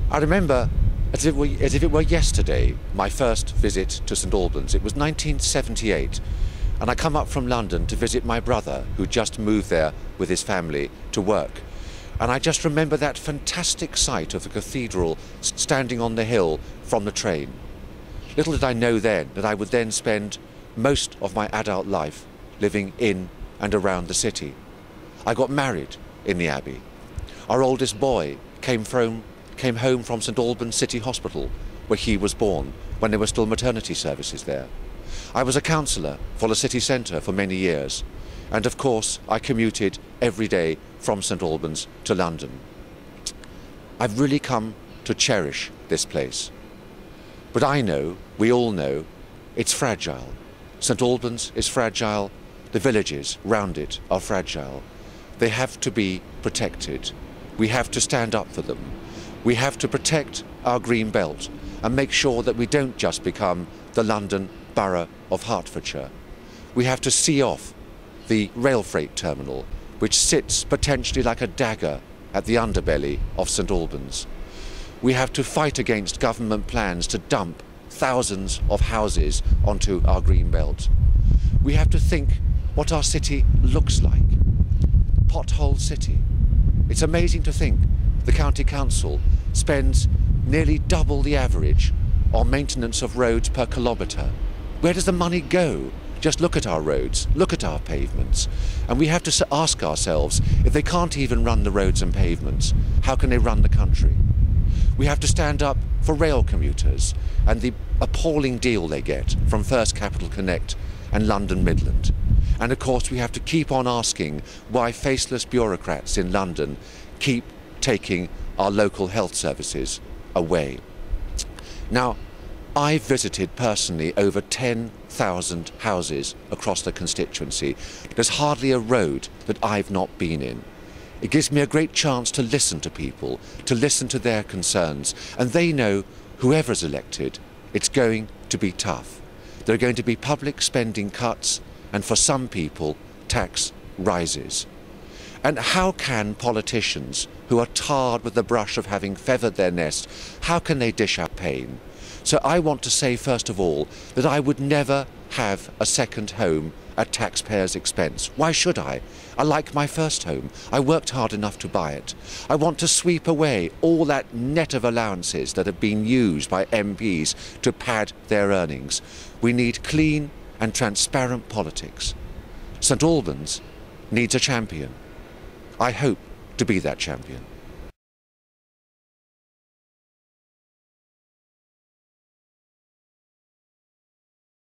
I remember, as if it were yesterday, my first visit to St Albans. It was 1978, and I come up from London to visit my brother, who just moved there with his family to work. And I just remember that fantastic sight of the cathedral standing on the hill from the train. Little did I know then that I would then spend most of my adult life living in and around the city. I got married in the Abbey. Our oldest boy came home from St Albans City Hospital, where he was born, when there were still maternity services there. I was a councillor for the city centre for many years, and of course I commuted every day from St Albans to London. I've really come to cherish this place. But I know, we all know, it's fragile. St Albans is fragile, the villages round it are fragile. They have to be protected. We have to stand up for them. We have to protect our green belt and make sure that we don't just become the London Borough of Hertfordshire. We have to see off the rail freight terminal, which sits potentially like a dagger at the underbelly of St Albans. We have to fight against government plans to dump thousands of houses onto our green belt. We have to think what our city looks like. Pothole city. It's amazing to think the County Council spends nearly double the average on maintenance of roads per kilometre. Where does the money go? Just look at our roads, look at our pavements. And we have to ask ourselves, if they can't even run the roads and pavements, how can they run the country? We have to stand up for rail commuters and the appalling deal they get from First Capital Connect and London Midland. And of course we have to keep on asking why faceless bureaucrats in London keep taking our local health services away. Now, I've visited personally over 10,000 houses across the constituency. There's hardly a road that I've not been in. It gives me a great chance to listen to people, to listen to their concerns, and they know whoever's elected, it's going to be tough. There are going to be public spending cuts, and for some people, tax rises. And how can politicians who are tarred with the brush of having feathered their nest, how can they dish out pain? So I want to say, first of all, that I would never have a second home at taxpayers' expense. Why should I? I like my first home. I worked hard enough to buy it. I want to sweep away all that net of allowances that have been used by MPs to pad their earnings. We need clean and transparent politics. St Albans needs a champion. I hope to be that champion.